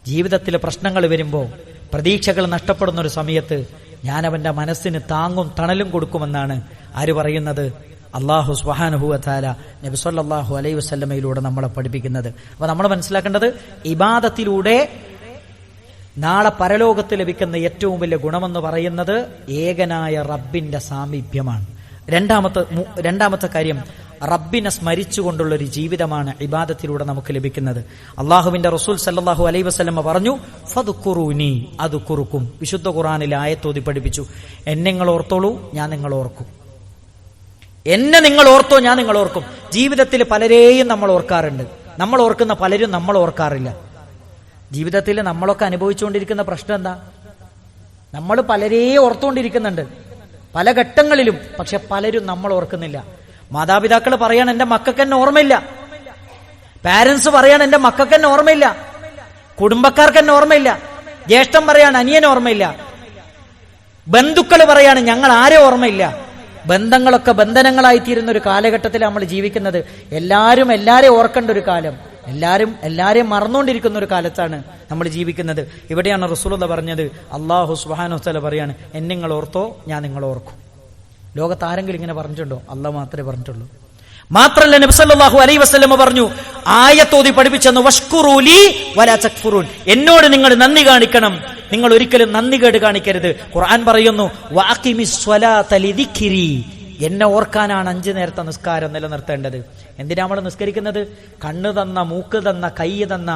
ജീവിതത്തിലെ പ്രശ്നങ്ങൾ വരുമ്പോൾ, പ്രതീക്ഷകൾ നഷ്ടപ്പെടുന്ന ഒരു സമയത്ത് ഞാൻ അവന്റെ മനസ്സിന് താങ്ങും തണലും കൊടുക്കുമെന്നാണ് ആര് പറയുന്നത്? അല്ലാഹു സുബ്ഹാനഹു വ തആല നബി സല്ലല്ലാഹു അലൈഹി വസല്ലമയിലൂടെ നമ്മളെ പഠിപ്പിക്കുന്നത്. അപ്പൊ നമ്മൾ മനസ്സിലാക്കേണ്ടത്, ഇബാദത്തിലൂടെ നാളെ പരലോകത്ത് ലഭിക്കുന്ന ഏറ്റവും വലിയ ഗുണമെന്ന് പറയുന്നത് ഏകനായ റബ്ബിന്റെ സാമീപ്യമാണ്. രണ്ടാമത്തെ കാര്യം, റബ്ബിനെ സ്മരിച്ചുകൊണ്ടുള്ള ഒരു ജീവിതമാണ് ഇബാദത്തിലൂടെ നമുക്ക് ലഭിക്കുന്നത്. അള്ളാഹുവിന്റെ റസൂൽ സല്ലല്ലാഹു അലൈഹി വസല്ലമ പറഞ്ഞു, ഫദ്കുറൂനി അദ്കുറുക്കും. വിശുദ്ധ ഖുർആനിൽ ആയത്തോതി പഠിപ്പിച്ചു, എന്നെ നിങ്ങൾ ഓർത്തോളൂ, ഞാൻ നിങ്ങൾ ഓർക്കും. എന്നെ നിങ്ങൾ ഓർത്തോ, ഞാൻ നിങ്ങൾ ഓർക്കും. ജീവിതത്തിൽ പലരെയും നമ്മൾ ഓർക്കാറുണ്ട്, നമ്മൾ ഓർക്കുന്ന പലരും നമ്മൾ ഓർക്കാറില്ല. ജീവിതത്തിൽ നമ്മളൊക്കെ അനുഭവിച്ചുകൊണ്ടിരിക്കുന്ന പ്രശ്നം എന്താ? നമ്മൾ പലരെയും ഓർത്തുകൊണ്ടിരിക്കുന്നുണ്ട് പല ഘട്ടങ്ങളിലും, പക്ഷെ പലരും നമ്മൾ ഓർക്കുന്നില്ല. മാതാപിതാക്കൾ പറയാണ് എന്റെ മക്കൾക്ക് എന്നെ ഓർമ്മയില്ല, പാരന്റ്സ് പറയാണ് എന്റെ മക്കൾക്ക് എന്നെ ഓർമ്മയില്ല, കുടുംബക്കാർക്ക് എന്നെ ഓർമ്മയില്ല, ജ്യേഷ്ഠൻ പറയാണ് അനിയനെ ഓർമ്മയില്ല, ബന്ധുക്കൾ പറയാണ് ഞങ്ങൾ ആരെ ഓർമ്മയില്ല. ബന്ധങ്ങളൊക്കെ ബന്ധനങ്ങളായിത്തീരുന്ന ഒരു കാലഘട്ടത്തിൽ നമ്മൾ ജീവിക്കുന്നത്. എല്ലാവരും എല്ലാരെയും ഓർക്കേണ്ട ഒരു കാലം, എല്ലാരെയും മറന്നുകൊണ്ടിരിക്കുന്ന ഒരു കാലത്താണ് നമ്മൾ ജീവിക്കുന്നത്. ഇവിടെയാണ് റസൂലുള്ളാഹി പറഞ്ഞത്, അല്ലാഹു സുബ്ഹാനഹു വ തആല പറയാണ്, എന്നെ നിങ്ങൾ ഓർത്തോ, ഞാൻ നിങ്ങൾ ഓർക്കും. ലോകത്ത് ആരെങ്കിലും ഇങ്ങനെ പറഞ്ഞിട്ടുണ്ടോ? അല്ലാഹു മാത്രമേ പറഞ്ഞിട്ടുള്ളൂ. മാത്രല്ല നബി സല്ലല്ലാഹു അലൈഹി വസല്ലം പറഞ്ഞു, ആയത്തോതി പഠിപ്പിച്ചെന്ന്, വഷ്കുറൂലി വലാ തക്ഫുറൂൻ, എന്നോട് നിങ്ങൾ നന്ദി കാണിക്കണം, നിങ്ങൾ ഒരിക്കലും നന്ദികേട് കാണിക്കരുത്. ഖുർആൻ പറയുന്നു, വഅഖിമിസ് സ്വലാത ലിദിക്രി, എന്നെ ഓർക്കാനാണ് 5 നേരത്തെ നിസ്കാരം നിലനിർത്തേണ്ടത്. എന്തിനാ നമ്മൾ നിസ്കരിക്കുന്നത്? കണ്ണ് തന്ന, മൂക്ക് തന്ന, കൈ തന്ന,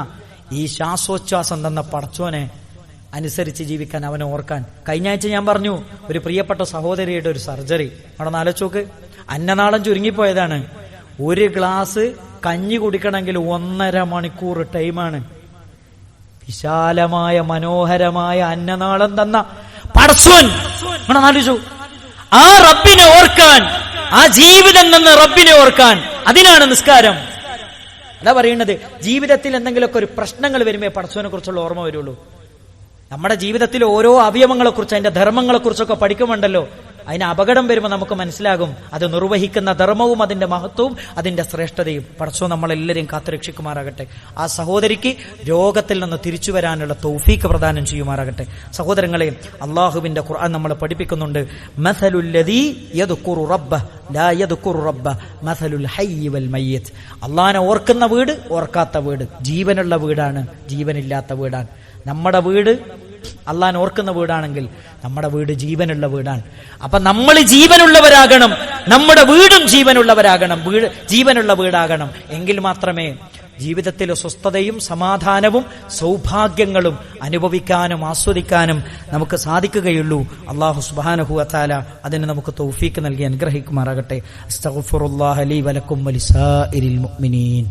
ഈ ശ്വാസോച്ഛ്വാസം തന്ന പടച്ചോനെ അനുസരിച്ച് ജീവിക്കാൻ, അവനെ ഓർക്കാൻ. കഴിഞ്ഞ ആഴ്ച ഞാൻ പറഞ്ഞു, ഒരു പ്രിയപ്പെട്ട സഹോദരിയുടെ ഒരു സർജറി. അവിടെ ആലോചിച്ചോക്ക്, അന്നനാളം ചുരുങ്ങിപ്പോയതാണ്. ഒരു ഗ്ലാസ് കഞ്ഞി കുടിക്കണമെങ്കിൽ 1.5 മണിക്കൂർ ടൈമാണ്. വിശാലമായ മനോഹരമായ അന്നനാളം തന്ന പടച്ചോൻ ആലോചിച്ചു. ആ റബ്ബിനെ ഓർക്കാൻ, ആ ജീവിതം നിന്ന് റബ്ബിനെ ഓർക്കാൻ, അതിനാണ് നിസ്കാരം. അതാ പറയുന്നത്, ജീവിതത്തിൽ എന്തെങ്കിലുമൊക്കെ ഒരു പ്രശ്നങ്ങൾ വരുമ്പോ പടച്ചോനെ കുറിച്ചുള്ള ഓർമ്മ വരുള്ളൂ. നമ്മുടെ ജീവിതത്തിലെ ഓരോ അവയവങ്ങളെക്കുറിച്ച്, അതിന്റെ ധർമ്മങ്ങളെക്കുറിച്ചൊക്കെ പഠിക്കുമുണ്ടല്ലോ, അതിന് അപകടം വരുമ്പോൾ നമുക്ക് മനസ്സിലാകും അത് നിർവഹിക്കുന്ന ധർമ്മവും അതിന്റെ മഹത്വവും അതിന്റെ ശ്രേഷ്ഠതയും. പടച്ചോ നമ്മളെല്ലാവരെയും കാത്തുരക്ഷിക്കുമാറാകട്ടെ. ആ സഹോദരിക്ക് രോഗത്തിൽ നിന്ന് തിരിച്ചു വരാനുള്ള തൗഫീക്ക് പ്രദാനം ചെയ്യുമാറാകട്ടെ. സഹോദരങ്ങളെ, അള്ളാഹുവിന്റെ ഖുർആൻ നമ്മളെ പഠിപ്പിക്കുന്നുണ്ട്, മസലുൽ ലദീ യദ്കുറു റബ്ബഹ ലാ യദ്കുറു റബ്ബഹ മസലുൽ ഹയ്യി വൽ മയ്യിത്ത്. അള്ളാഹനെ ഓർക്കുന്ന വീട്, ഓർക്കാത്ത വീട്, ജീവനുള്ള വീടാണ്, ജീവനില്ലാത്ത വീടാണ്. നമ്മുടെ വീട് അള്ളാഹനെ ഓർക്കുന്ന വീടാണെങ്കിൽ നമ്മുടെ വീട് ജീവനുള്ള വീടാണ്. അപ്പൊ നമ്മൾ ജീവനുള്ളവരാകണം, നമ്മുടെ വീടും ജീവനുള്ളവരാകണം, ജീവനുള്ള വീടാകണം. എങ്കിൽ മാത്രമേ ജീവിതത്തിൽ സ്വസ്ഥതയും സമാധാനവും സൗഭാഗ്യങ്ങളും അനുഭവിക്കാനും ആസ്വദിക്കാനും നമുക്ക് സാധിക്കുകയുള്ളൂ. അല്ലാഹു സുബ്ഹാനഹു വ തആല അതിന് നമുക്ക് തൗഫീക്ക് നൽകി അനുഗ്രഹിക്കുമാറാകട്ടെ. അസ്തഗ്ഫിറുല്ലാഹ ലീ വലക്കും വലിസാഇരിൽ മുഅ്മിനീൻ.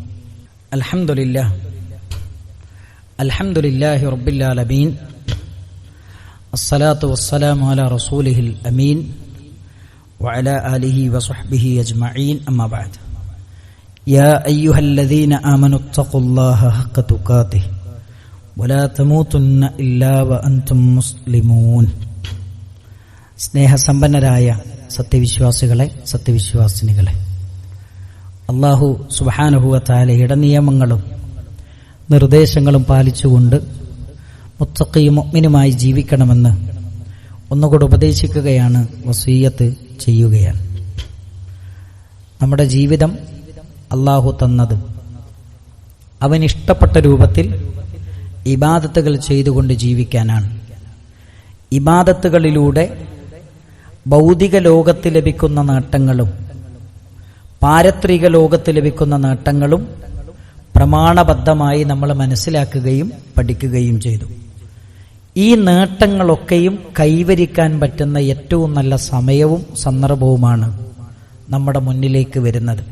അൽഹംദുലില്ലാഹി റബ്ബിൽ ആലമീൻ. الصلاة والسلام على رسوله الأمين وعلى آله وصحبه أجمعين. أما بعد، يا أيها الذين آمنوا اتقوا الله حق تقاته ولا تموتن إلا وأنتم مسلمون. സ്നേഹസമ്പന്നരായ സത്യവിശ്വാസികളെ, സത്യവിശ്വാസിനികളെ, അല്ലാഹു സുബ്ഹാനഹു വ തആലയുടെ നിയമങ്ങളും നിർദ്ദേശങ്ങളും പാലിച്ചുകൊണ്ട് മുത്തഖിയും മുഅ്മിനുമായി ജീവിക്കണമെന്ന് ഒന്നുകൂടെ ഉപദേശിക്കുകയാണ്, വസിയ്യത്ത് ചെയ്യുകയാണ്. നമ്മുടെ ജീവിതം അല്ലാഹു തന്നത് അവൻ ഇഷ്ടപ്പെട്ട രൂപത്തിൽ ഇബാദത്തുകൾ ചെയ്തുകൊണ്ട് ജീവിക്കാനാണ്. ഇബാദത്തുകളിലൂടെ ഭൗതിക ലോകത്ത് ലഭിക്കുന്ന നേട്ടങ്ങളും പാരത്രിക ലോകത്ത് ലഭിക്കുന്ന നേട്ടങ്ങളും പ്രമാണബദ്ധമായി നമ്മൾ മനസ്സിലാക്കുകയും പഠിക്കുകയും ചെയ്തു. ഈ നേട്ടങ്ങളൊക്കെയും കൈവരിക്കാൻ പറ്റുന്ന ഏറ്റവും നല്ല സമയവും സന്ദർഭവുമാണ് നമ്മുടെ മുന്നിലേക്ക് വരുന്നത്.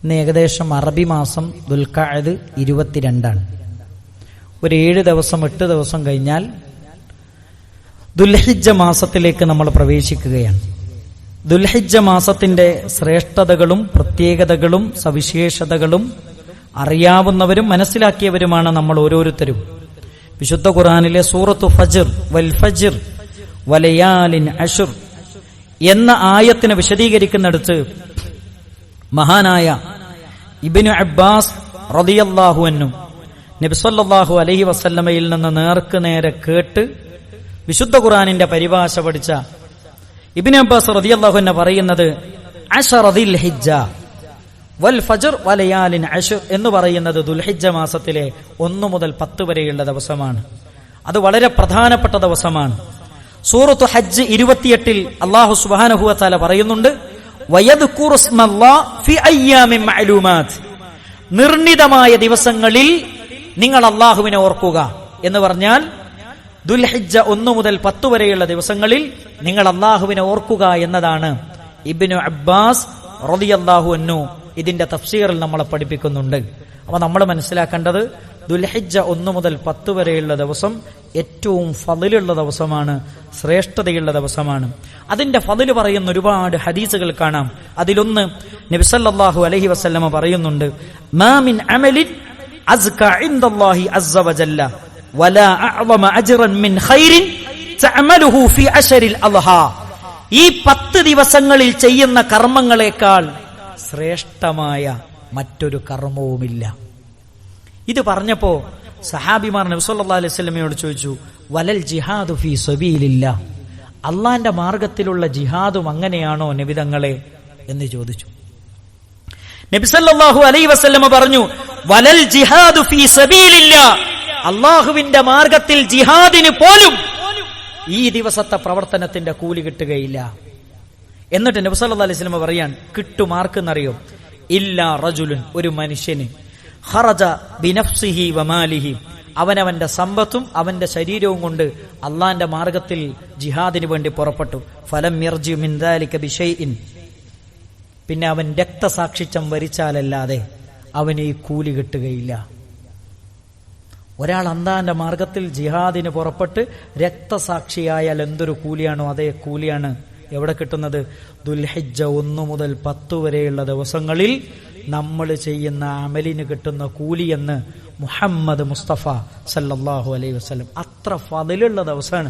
ഇന്ന് ഏകദേശം അറബി മാസം ദുൽഖഅദ് 22 ഒരു 7 ദിവസം 8 ദിവസം കഴിഞ്ഞാൽ ദുൽഹിജ്ജ മാസത്തിലേക്ക് നമ്മൾ പ്രവേശിക്കുകയാണ്. ദുൽഹിജ്ജ മാസത്തിന്റെ ശ്രേഷ്ഠതകളും പ്രത്യേകതകളും സവിശേഷതകളും അറിയാവുന്നവരും മനസ്സിലാക്കിയവരുമാണ് നമ്മൾ ഓരോരുത്തരും. വിശുദ്ധ ഖുർആനിലെ സൂറത്തു ഫജ്ർ വൽ ഫജ്ർ വലയാലിൻ അശ്ർ എന്ന ആയത്തിനെ വിശദീകരിക്കുന്നിടത്ത് മഹാനായ ഇബ്നു അബ്ബാസ് റളിയല്ലാഹു അൻഹു നബി സല്ലല്ലാഹു അലൈഹി വസല്ലമയിൽ നിന്ന് നേർക്ക് നേരെ കേട്ട് വിശുദ്ധ ഖുർആനിന്റെ പരിഭാഷ പഠിച്ച ഇബ്നു അബ്ബാസ് റളിയല്ലാഹു അൻഹു പറയുന്നത് അശറദിൽ ഹിജ്ജ വൽ ഫജ്ർ വലയാലിൻ അശ്ർ എന്ന് പറയുന്നത് ദുൽഹിജ്ജ മാസത്തിലെ 1 മുതൽ 10 വരെയുള്ള ദിവസമാണ്. അത് വളരെ പ്രധാനപ്പെട്ട ദിവസമാണ്. സൂറത്തു ഹജ്ജ് 28 അല്ലാഹു സുബ്ഹാനഹു വ തആല പറയുന്നുണ്ട് വയദ്കുറു സ്മല്ലാഹ് ഫി അയ്യാമിൻ മഅലൂമാത്ത്, നിർണിതമായ ദിവസങ്ങളിൽ നിങ്ങൾ അല്ലാഹുവിനെ ഓർക്കുക എന്ന് പറഞ്ഞാൽ ദുൽഹിജ്ജ 1 മുതൽ 10 വരെയുള്ള ദിവസങ്ങളിൽ നിങ്ങൾ അല്ലാഹുവിനെ ഓർക്കുക എന്നതാണ് ഇബ്നു അബ്ബാസ് റളിയല്ലാഹു അൻഹു ഇതിന്റെ തഫ്സീറിൽ നമ്മളെ പഠിപ്പിക്കുന്നുണ്ട്. അപ്പൊ നമ്മൾ മനസ്സിലാക്കേണ്ടത് ദുൽഹിജ്ജ 1 മുതൽ 10 വരെയുള്ള ദിവസം ഏറ്റവും ഫളിലുള്ള ദിവസമാണ്, ശ്രേഷ്ഠതയുള്ള ദിവസമാണ്. അതിന്റെ ഫളിൽ പറയുന്ന ഒരുപാട് ഹദീസുകൾ കാണാം. അതിലൊന്ന് നബി സല്ലല്ലാഹു അലൈഹി വസല്ലമ പറയുന്നുണ്ട് മാ മിൻ അമലിൻ അസ്ക ഇൻദല്ലാഹി അസ്സ വജല്ല വലാ അഅ്ളമ അജ്റൻ മിൻ ഖൈറിൻ തഅമലുഹു ഫി അശരിൽ അദ്ഹാ. ഈ 10 ദിവസങ്ങളിൽ ചെയ്യുന്ന കർമ്മങ്ങളെക്കാൾ ശ്രേഷ്ഠമായ മറ്റൊരു കർമ്മവുമില്ല. ഇത് പറഞ്ഞപ്പോ സഹാബിമാർ നബി സല്ലല്ലാഹു അലൈഹി വസല്ലമയോട് ചോദിച്ചു വലൽ ജിഹാദു ഫീ സബീലില്ലാഹ്, അള്ളാന്റെ മാർഗത്തിലുള്ള ജിഹാദും അങ്ങനെയാണോ നബി തങ്ങളെ എന്ന് ചോദിച്ചു. നബി സല്ലല്ലാഹു അലൈഹി വസല്ലമ പറഞ്ഞു വലൽ ജിഹാദു ഫീ സബീലില്ലാഹ്, അള്ളാഹുവിന്റെ മാർഗത്തിൽ ജിഹാദിന് പോലും ഈ ദിവസത്തെ പ്രവർത്തനത്തിന്റെ കൂലി കിട്ടുകയില്ല. എന്നിട്ട് നബി സല്ലല്ലാഹു അലൈഹി വസല്ലമ പറയാൻ കിട്ടുമാർക്കെന്നറിയോ ഇല്ലാ റജുലുൻ, ഒരു മനുഷ്യന് ഖറജ ബിനഫ്സിഹി വമാലിഹി, അവനവന്റെ സമ്പത്തും അവന്റെ ശരീരവും കൊണ്ട് അള്ളാന്റെ മാർഗത്തിൽ ജിഹാദിന് വേണ്ടി പുറപ്പെട്ടു. ഫലം യർജി മിൻ ദാലിക ബിശൈഇൻ, പിന്നെ അവൻ രക്തസാക്ഷിത്വം വരിച്ചാലല്ലാതെ അവന് ഈ കൂലി കിട്ടുകയില്ല. ഒരാൾ അള്ളാന്റെ മാർഗത്തിൽ ജിഹാദിന് പുറപ്പെട്ട് രക്തസാക്ഷിയായാൽ എന്തൊരു കൂലിയാണോ അതേ കൂലിയാണ് എവിടെ കിട്ടുന്നത്? ദുൽഹിജ്ജ 1 മുതൽ 10 വരെയുള്ള ദിവസങ്ങളിൽ നമ്മൾ ചെയ്യുന്ന അമലിന് കിട്ടുന്ന കൂലി എന്ന് മുഹമ്മദ് മുസ്തഫ സല്ലല്ലാഹു അലൈഹി വസല്ലം. അത്ര ഫളിലുള്ള ദിവസമാണ്,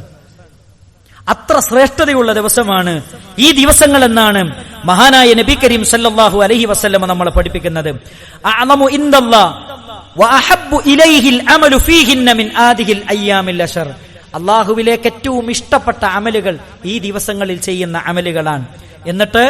അത്ര ശ്രേഷ്ഠതയുള്ള ദിവസമാണ് ഈ ദിവസങ്ങൾ എന്നാണ് മഹാനായ നബി കരീം സല്ലല്ലാഹു അലൈഹി വസല്ലം നമ്മളെ പഠിപ്പിക്കുന്നത്. അഅലമു ഇൻദല്ലാഹ് വഅഹബ്ബു ഇലൈഹിൽ അമലു ഫീഹിന്ന മിൻ ആദിഹിൽ അയ്യാമിൽ അശർ, അള്ളാഹുവിലേക്ക് ഏറ്റവും ഇഷ്ടപ്പെട്ട അമലുകൾ ഈ ദിവസങ്ങളിൽ ചെയ്യുന്ന അമലുകളാണ്. എന്നിട്ട്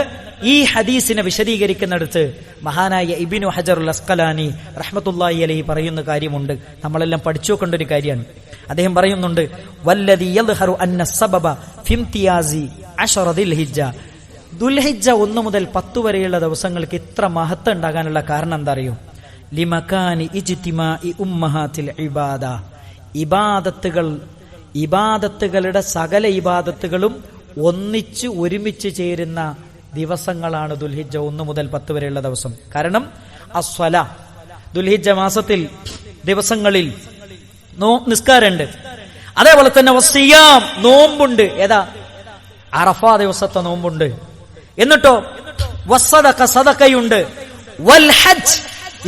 ഈ ഹദീസിനെ വിശദീകരിക്കുന്നിടത്ത് മഹാനായ ഇബ്നു ഹജറുൽ അസ്ഖലാനി റഹ്മത്തുള്ളാഹി അലൈഹി പറയുന്ന കാര്യമുണ്ട്, നമ്മളെല്ലാം പഠിച്ചു വെക്കേണ്ട ഒരു കാര്യമാണ്. അദ്ദേഹം പറയുന്നുണ്ട് വല്ലദി യദ്ഹറു അന്ന സബബ ഫിംതിയാസി അശറ ദുൽഹിജ്ജ, ദുൽഹിജ്ജ 1 മുതൽ 10 വരെയുള്ള ദിവസങ്ങൾക്ക് ഇത്ര മഹത്വം ഉണ്ടാകാനുള്ള കാരണം എന്താ അറിയോ? ലിമകാനി ഇജ്തിമാഇ ഉമ്മഹാത്തിൽ ഇബാദ, ഇബാദത്തുകളുടെ സകല ഇബാദത്തുകളും ഒന്നിച്ച് ഒരുമിച്ച് ചേരുന്ന ദിവസങ്ങളാണ് ദുൽഹിജ്ജ 1 മുതൽ 10 വരെയുള്ള ദിവസം. കാരണം അസ്വല, ദുൽഹിജ്ജ മാസത്തിൽ ദിവസങ്ങളിൽ നിസ്കാരമുണ്ട്, അതേപോലെ തന്നെ വസിയാം, നോമ്പുണ്ട്. ഏതാ? അറഫ ദിവസത്തെ നോമ്പുണ്ട്. എന്നിട്ടോ വസ്സദഖ, സദഖയുണ്ട്. വൽ ഹജ്ജ്,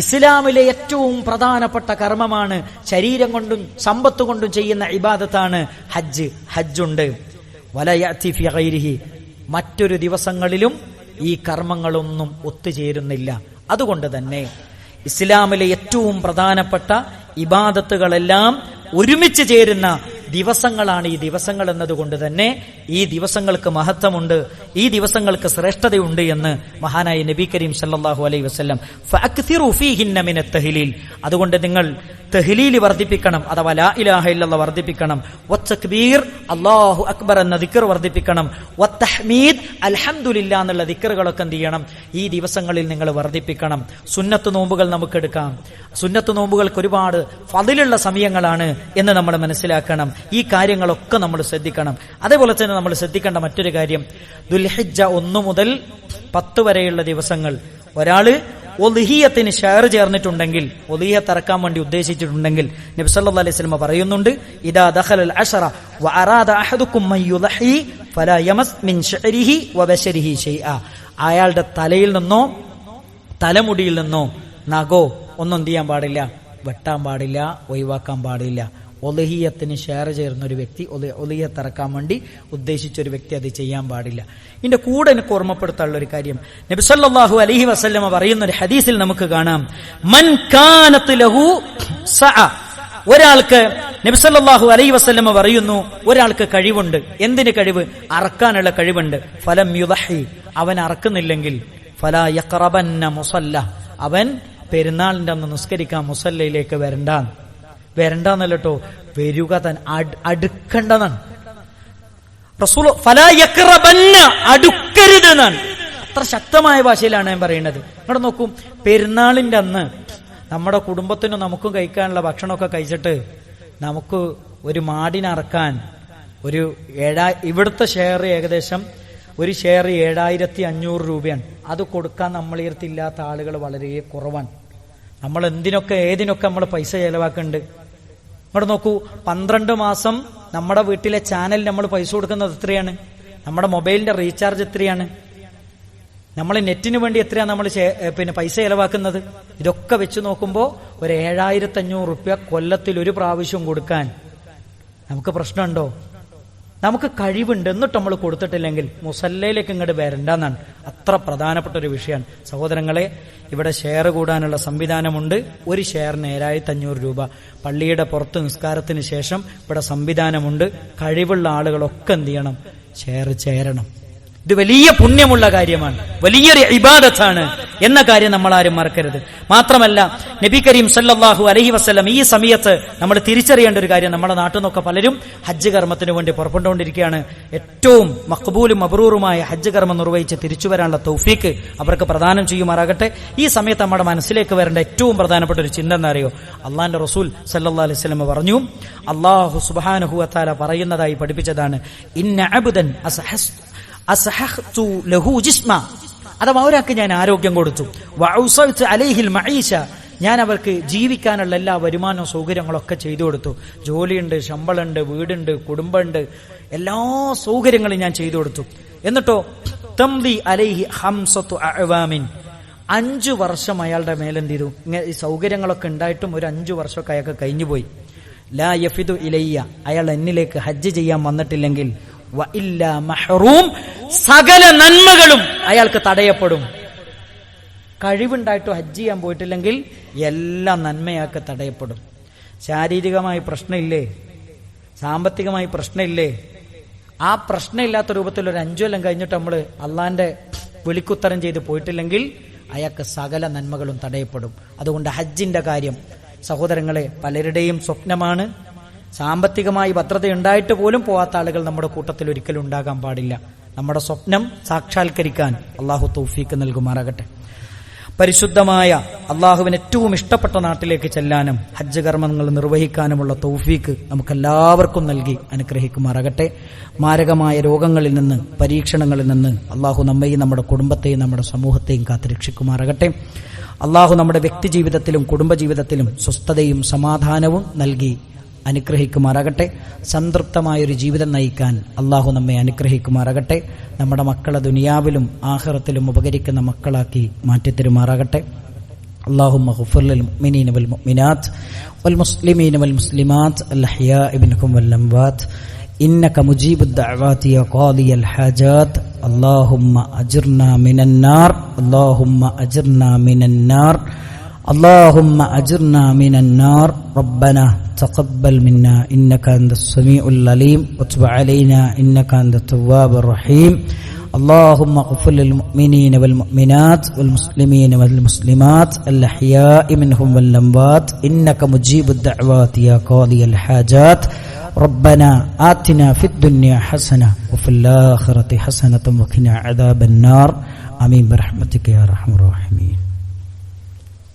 ഇസ്ലാമിലെ ഏറ്റവും പ്രധാനപ്പെട്ട കർമ്മമാണ്, ശരീരം കൊണ്ടും സമ്പത്ത് കൊണ്ടും ചെയ്യുന്ന ഇബാദത്താണ് ഹജ്ജ്. ഹജ്ജുണ്ട്. വല യഅതി ഫി ഗൈരിഹി, മറ്റൊരു ദിവസങ്ങളിലും ഈ കർമ്മങ്ങളൊന്നും ഒത്തുചേരുന്നില്ല. അതുകൊണ്ട് തന്നെ ഇസ്ലാമിലെ ഏറ്റവും പ്രധാനപ്പെട്ട ഇബാദത്തുകളെല്ലാം ഒരുമിച്ച് ചേരുന്ന ദിവസങ്ങളാണ് ഈ ദിവസങ്ങൾ എന്നതുകൊണ്ട് തന്നെ ഈ ദിവസങ്ങൾക്ക് മഹത്വമുണ്ട്, ഈ ദിവസങ്ങൾക്ക് ശ്രേഷ്ഠതയുണ്ട് എന്ന് മഹാനായ നബി കരീം സല്ലല്ലാഹു അലൈഹി വസല്ലം ഫഅക്തിറു ഫീഹിന്ന മിനത്ത് തഹ്ലീൽ, അതുകൊണ്ട് നിങ്ങൾ തഹ്ലീൽ വർദ്ധിപ്പിക്കണം, അഥവാ ലാ ഇലാഹ ഇല്ലല്ലാഹ് വർദ്ധിപ്പിക്കണം, വത്തക്ബീർ അല്ലാഹു അക്ബർ എന്ന ദിക്ർ വർദ്ധിപ്പിക്കണം, വത്തഹ്മീദ് അൽഹംദുലില്ലാഹ് എന്നുള്ള ദിക്റുകളൊക്കെ എന്ത് ചെയ്യണം, ഈ ദിവസങ്ങളിൽ നിങ്ങൾ വർദ്ധിപ്പിക്കണം. സുന്നത്ത് നോമ്പുകൾ നമുക്ക് എടുക്കാം. സുന്നത്ത് നോമ്പുകൾക്ക് ഒരുപാട് ഫളിലുള്ള സമയങ്ങളാണ് എന്ന് നമ്മൾ മനസ്സിലാക്കണം. ഈ കാര്യങ്ങളൊക്കെ നമ്മൾ ശ്രദ്ധിക്കണം. അതേപോലെ തന്നെ നമ്മൾ ശ്രദ്ധിക്കേണ്ട മറ്റൊരു കാര്യം, ദുൽഹിജ്ജ 1 മുതൽ 10 വരെയുള്ള ദിവസങ്ങൾ ഒരാള് ഒളിഹിയത്തിന് ഷെയർ ചേർന്നിട്ടുണ്ടെങ്കിൽ, ഒളിഹിയത്ത് ഇറക്കാൻ വേണ്ടി ഉദ്ദേശിച്ചിട്ടുണ്ടെങ്കിൽ നബി സല്ലല്ലാഹു അലൈഹി വസല്ലം പറയുന്നുണ്ട്, ഇദാ ദഖലൽ അശറ വഅറാദ അഹദുക്കും മൻ യുളഹി ഫലാ യമസ് മിൻ ശഅരിഹി വബശരിഹി ഷൈഅ, അയാളുടെ തലയിൽ നിന്നോ തലമുടിയിൽ നിന്നോ നഖോ ഒന്നും എന്ത് ചെയ്യാൻ പാടില്ല, വെട്ടാൻ പാടില്ല, ഒഴിവാക്കാൻ പാടില്ല. ഒളിഹിയത്തിന് ഷെയർ ചേർന്ന ഒരു വ്യക്തി, ഒളിഹിയത്ത് ഇറക്കാൻ വേണ്ടി ഉദ്ദേശിച്ച ഒരു വ്യക്തി അത് ചെയ്യാൻ പാടില്ല. ഇതിന്റെ കൂടെ എനിക്ക് ഓർമ്മപ്പെടുത്താനുള്ള ഒരു കാര്യം, നബി സല്ലല്ലാഹു അലൈഹി വസല്ലമ പറയുന്ന ഒരു ഹദീസിൽ നമുക്ക് കാണാം, മൻ കാനത് ലഹു സഅ, ഒരാൾക്ക് നബി സല്ലല്ലാഹു അലൈഹി വസല്ലമ പറയുന്നു, ഒരാൾക്ക് കഴിവുണ്ട്. എന്തിന് കഴിവ്? അറക്കാനുള്ള കഴിവുണ്ട്. ഫലം യുദഹി, അവൻ അറക്കുന്നില്ലെങ്കിൽ ഫലാ യഖറബന്ന മുസല്ല, അവൻ പെരുന്നാളിന്റെ അന്ന് നിസ്കരിക്കാൻ മുസല്ലയിലേക്ക് വരണ്ടെന്നല്ലോ, വരിക അടുക്കേണ്ടതാണ്. റസൂൽ ഫലാ യഖറബന്ന, അടുക്കരുത് എന്നാണ്. അത്ര ശക്തമായ ഭാഷയിലാണ് ഞാൻ പറയുന്നത്. ഇവിടെ നോക്കൂ, പെരുന്നാളിന്റെ അന്ന് നമ്മുടെ കുടുംബത്തിനും നമുക്കും കഴിക്കാനുള്ള ഭക്ഷണമൊക്കെ കഴിച്ചിട്ട് നമുക്ക് ഒരു മാടിനറക്കാൻ ഒരു ഇവിടുത്തെ ഷെയർ ഏകദേശം ഒരു ഷെയർ 7500 രൂപയാണ്. അത് കൊടുക്കാൻ നമ്മളീർത്തില്ലാത്ത ആളുകൾ വളരെ കുറവാണ്. നമ്മൾ ഏതിനൊക്കെ നമ്മൾ പൈസ ചെലവാക്കുന്നുണ്ട്. ഇവിടെ നോക്കൂ, 12 മാസം നമ്മുടെ വീട്ടിലെ ചാനൽ നമ്മൾ പൈസ കൊടുക്കുന്നത് എത്രയാണ്? നമ്മുടെ മൊബൈലിന്റെ റീചാർജ് എത്രയാണ്? നമ്മൾ നെറ്റിന് വേണ്ടി എത്രയാണ് നമ്മൾ പൈസ ചെലവാക്കുന്നത്? ഇതൊക്കെ വെച്ച് നോക്കുമ്പോൾ ഒരു 7500 രൂപ കൊല്ലത്തിൽ ഒരു പ്രാവശ്യം കൊടുക്കാൻ നമുക്ക് പ്രശ്നമുണ്ടോ? നമുക്ക് കഴിവുണ്ട്, എന്നിട്ട് നമ്മൾ കൊടുത്തിട്ടില്ലെങ്കിൽ മുസല്ലയിലേക്ക് ഇങ്ങോട്ട് വരണ്ടെന്നാണ്. അത്ര പ്രധാനപ്പെട്ട ഒരു വിഷയമാണ് സഹോദരങ്ങളെ. ഇവിടെ ഷെയർ കൂടാനുള്ള സംവിധാനമുണ്ട്. ഒരു ഷെയറിന് 7500 രൂപ. പള്ളിയുടെ പുറത്ത് നിസ്കാരത്തിന് ശേഷം ഇവിടെ സംവിധാനമുണ്ട്. കഴിവുള്ള ആളുകളൊക്കെ എന്ത് ചെയ്യണം? ഷെയർ ചേരണം. ഇത് വലിയ പുണ്യമുള്ള കാര്യമാണ്, വലിയൊരു ഇബാദത്താണ് എന്ന കാര്യം നമ്മൾ ആരും മറക്കരുത്. മാത്രമല്ല നബി കരീം സല്ലല്ലാഹു അലൈഹി വസല്ലം ഈ സമയത്ത് നമ്മൾ തിരിച്ചറിയേണ്ട ഒരു കാര്യം, നമ്മുടെ നാട്ടിൽ നിന്നൊക്കെ പലരും ഹജ്ജ് കർമ്മത്തിന് വേണ്ടി പുറപ്പെട്ടുകൊണ്ടിരിക്കുകയാണ്. ഏറ്റവും മഖ്ബൂലും മബ്റൂറുമായ ഹജ്ജ് കർമ്മം നിർവഹിച്ച് തിരിച്ചു വരാനുള്ള തൗഫീക്ക് അവർക്ക് പ്രദാനം ചെയ്യുമാറാകട്ടെ. ഈ സമയത്ത് നമ്മുടെ മനസ്സിലേക്ക് വരേണ്ട ഏറ്റവും പ്രധാനപ്പെട്ട ഒരു ചിന്ത എന്താ അറിയോ? അള്ളാന്റെ റസൂൽ സല്ലല്ലാഹു അലൈഹി വസല്ലം പറഞ്ഞു, അല്ലാഹു സുബ്ഹാനഹു വ തആല പറയുന്നതായി പഠിപ്പിച്ചതാണ്, ഇന്ന അബ്ദൻ അസഹഖ്തു ലഹു ജിസ്മ, അഥവാ ഒരാൾക്ക് ഞാൻ ആരോഗ്യം കൊടുത്തു, വഅസൽതു അലൈഹിൽ മഈശ, ഞാൻ അവർക്ക് ജീവിക്കാനുള്ള എല്ലാ വരുമാനവും സൗകര്യങ്ങളൊക്കെ ചെയ്തു കൊടുത്തു. ജോലിയുണ്ട്, ശമ്പളമുണ്ട്, വീടുണ്ട്, കുടുംബമുണ്ട്, എല്ലാ സൗകര്യങ്ങളും ഞാൻ ചെയ്തു കൊടുത്തു. എന്നിട്ടോ തംദി അലൈഹി 5 അഅവാമിൻ, 5 വർഷം അയാളുടെ മേലെന്ത് ചെയ്തു? ഈ സൗകര്യങ്ങളൊക്കെ ഉണ്ടായിട്ടും ഒരു 5 വർഷമൊക്കെ അയാൾക്ക് കഴിഞ്ഞുപോയി. ലാ യഫിദു ഇലയ്യ, അയാൾ എന്നിലേക്ക് ഹജ്ജ് ചെയ്യാൻ വന്നിട്ടില്ലെങ്കിൽ വഇല്ല മഹ്റൂം, സകല നന്മകളും അയാൾക്ക് തടയപ്പെടും. കഴിവുണ്ടായിട്ട് ഹജ്ജ് ചെയ്യാൻ പോയിട്ടില്ലെങ്കിൽ എല്ലാ നന്മയാൾക്ക് തടയപ്പെടും. ശാരീരികമായി പ്രശ്നമില്ലേ? സാമ്പത്തികമായി പ്രശ്നമില്ലേ? ആ പ്രശ്നമില്ലാത്ത രൂപത്തിൽ ഒരു 5 കൊല്ലം കഴിഞ്ഞിട്ട് നമ്മൾ അള്ളാന്റെ വിളിക്കുത്തരം ചെയ്ത് പോയിട്ടില്ലെങ്കിൽ അയാൾക്ക് സകല നന്മകളും തടയപ്പെടും. അതുകൊണ്ട് ഹജ്ജിന്റെ കാര്യം സഹോദരങ്ങളെ പലരുടെയും സ്വപ്നമാണ്. സാമ്പത്തികമായി ഭദ്രതയുണ്ടായിട്ട് പോലും പോവാത്ത ആളുകൾ നമ്മുടെ കൂട്ടത്തിൽ ഒരിക്കലും ഉണ്ടാകാൻ പാടില്ല. നമ്മുടെ സ്വപ്നം സാക്ഷാത്കരിക്കാൻ അള്ളാഹു തൗഫീക്ക് നൽകുമാറാകട്ടെ. പരിശുദ്ധമായ അള്ളാഹുവിന് ഏറ്റവും ഇഷ്ടപ്പെട്ട നാട്ടിലേക്ക് ചെല്ലാനും ഹജ്ജ് കർമ്മങ്ങൾ നിർവഹിക്കാനുമുള്ള തൗഫീക്ക് നമുക്കെല്ലാവർക്കും നൽകി അനുഗ്രഹിക്കുമാറാകട്ടെ. മാരകമായ രോഗങ്ങളിൽ നിന്ന്, പരീക്ഷണങ്ങളിൽ നിന്ന് അള്ളാഹു നമ്മയും നമ്മുടെ കുടുംബത്തെയും നമ്മുടെ സമൂഹത്തെയും കാത്തുരക്ഷിക്കുമാറാകട്ടെ. അള്ളാഹു നമ്മുടെ വ്യക്തിജീവിതത്തിലും കുടുംബജീവിതത്തിലും സ്വസ്ഥതയും സമാധാനവും നൽകി അനുഗ്രഹിക്കുമാറാകട്ടെ. സംതൃപ്തമായൊരു ജീവിതം നയിക്കാൻ അള്ളാഹു നമ്മെ അനുഗ്രഹിക്കുമാറാകട്ടെ. നമ്മുടെ മക്കളെ ദുനിയാവിലും ആഖിറത്തിലും ഉപകരിക്കുന്ന മക്കളാക്കി മാറ്റിത്തരുമാറാകട്ടെ. അല്ലാഹുമ്മ ഗ്ഫിർ ലിൽ മുഅ്മിനീന വൽ മുഅ്മിനാത്ത് വൽ മുസ്ലിമീന വൽ മുസ്ലിമാത്ത് അൽ അഹ്യാഇ മിൻഹും വൽ അംവാത്ത് ഇന്നക മുജീബുദ് ദഅവാതി യാ ഖാദിയൽ ഹാജാത്ത്. അല്ലാഹുമ്മ അജിർനാ മിനൻ നാർ, അല്ലാഹുമ്മ അജിർനാ മിനൻ നാർ, اللهم أجرنا من النار. ربنا تقبل منا إنك أنت السميع العليم وتب علينا إنك أنت التواب الرحيم اللهم اغفر للمؤمنين والمؤمنات والمسلمين والمسلمات الأحياء منهم والأموات إنك مجيب الدعوات يا قاضي الحاجات ربنا آتنا في الدنيا حسنة وفي الآخرة حسنة وقنا عذاب النار آمين برحمتك يا أرحم الراحمين.